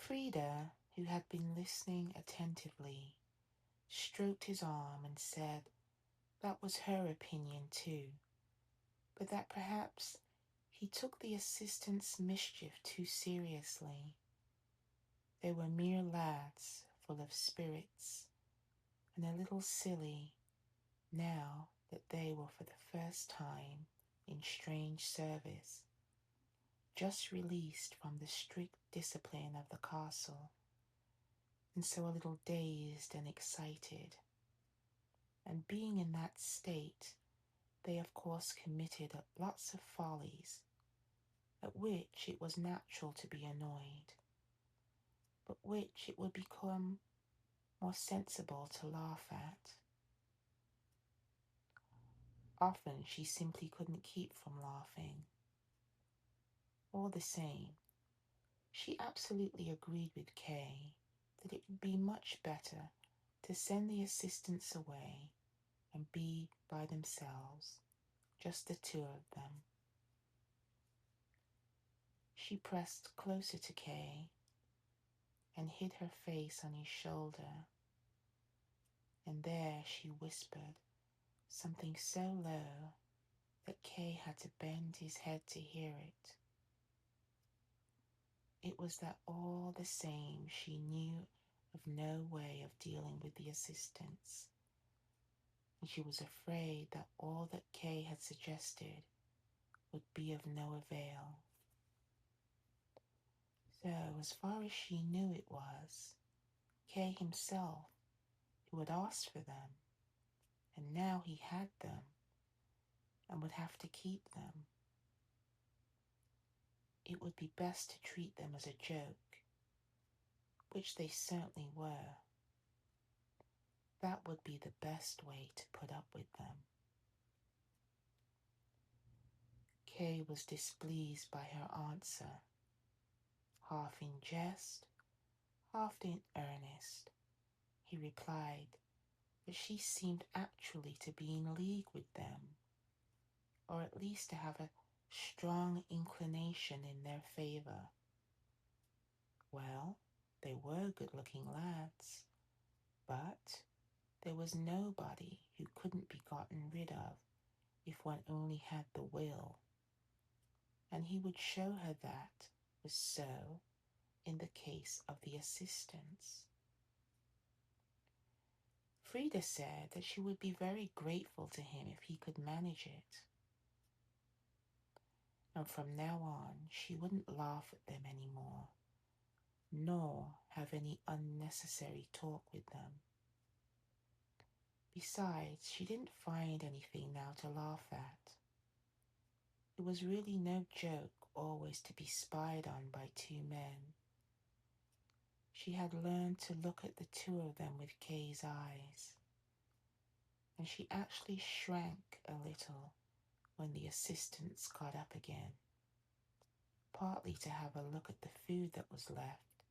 Frieda, who had been listening attentively, stroked his arm and said that was her opinion too, but that perhaps he took the assistant's mischief too seriously. They were mere lads full of spirits, and a little silly now that they were for the first time in strange service, just released from the strict discipline of the castle, and so a little dazed and excited. And being in that state, they of course committed lots of follies, at which it was natural to be annoyed, but which it would become more sensible to laugh at. Often she simply couldn't keep from laughing. All the same, she absolutely agreed with Kay that it would be much better to send the assistants away and be by themselves, just the two of them. She pressed closer to Kay and hid her face on his shoulder, and there she whispered something so low that Kay had to bend his head to hear it. It was that all the same she knew of no way of dealing with the assistants, and she was afraid that all that Kay had suggested would be of no avail. So, as far as she knew, it was Kay himself who had asked for them, and now he had them and would have to keep them. It would be best to treat them as a joke, which they certainly were. That would be the best way to put up with them. Kay was displeased by her answer. Half in jest, half in earnest, he replied that she seemed actually to be in league with them, or at least to have a strong inclination in their favor. Well, they were good-looking lads, but there was nobody who couldn't be gotten rid of if one only had the will, and he would show her that was so in the case of the assistants. Frieda said that she would be very grateful to him if he could manage it, and from now on she wouldn't laugh at them any more, nor have any unnecessary talk with them. Besides, she didn't find anything now to laugh at. It was really no joke always to be spied on by two men. She had learned to look at the two of them with Kay's eyes, and she actually shrank a little when the assistants got up again, partly to have a look at the food that was left,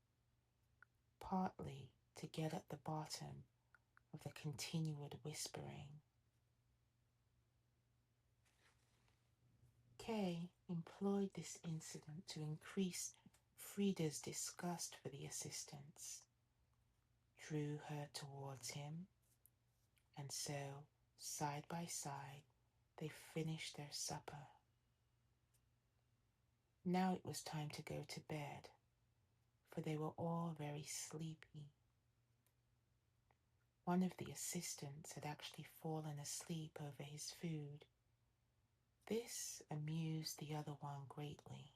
partly to get at the bottom of the continued whispering. Kay employed this incident to increase Frieda's disgust for the assistants, drew her towards him, and so, side by side, they finished their supper. Now it was time to go to bed, for they were all very sleepy. One of the assistants had actually fallen asleep over his food. This amused the other one greatly,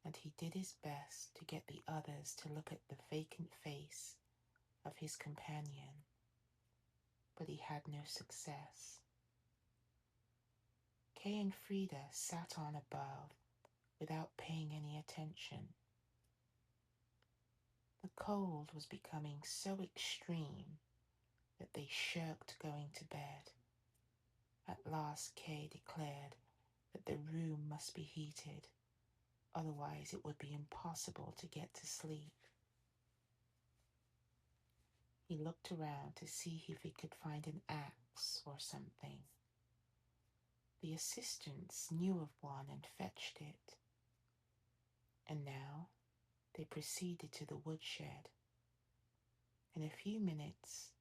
and he did his best to get the others to look at the vacant face of his companion, but he had no success. Kay and Frieda sat on above without paying any attention. The cold was becoming so extreme that they shirked going to bed. At last Kay declared that the room must be heated, otherwise it would be impossible to get to sleep. He looked around to see if he could find an axe or something. The assistants knew of one and fetched it. And now they proceeded to the woodshed. In a few minutes,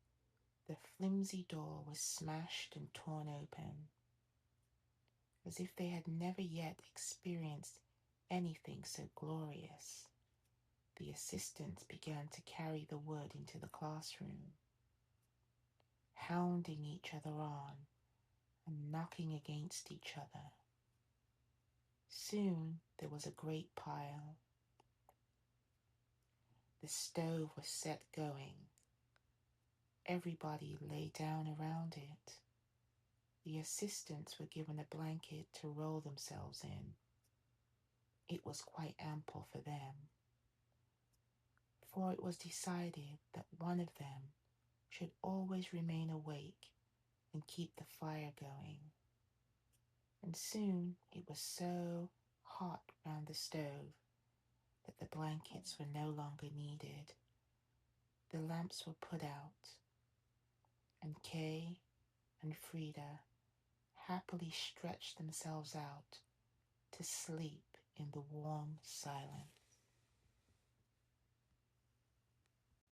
the flimsy door was smashed and torn open. As if they had never yet experienced anything so glorious, the assistants began to carry the wood into the classroom, hounding each other on and knocking against each other. Soon there was a great pile. The stove was set going. Everybody lay down around it. The assistants were given a blanket to roll themselves in. It was quite ample for them, for it was decided that one of them should always remain awake and keep the fire going. And soon it was so hot round the stove that the blankets were no longer needed. The lamps were put out, and Kay and Frieda happily stretched themselves out to sleep in the warm silence.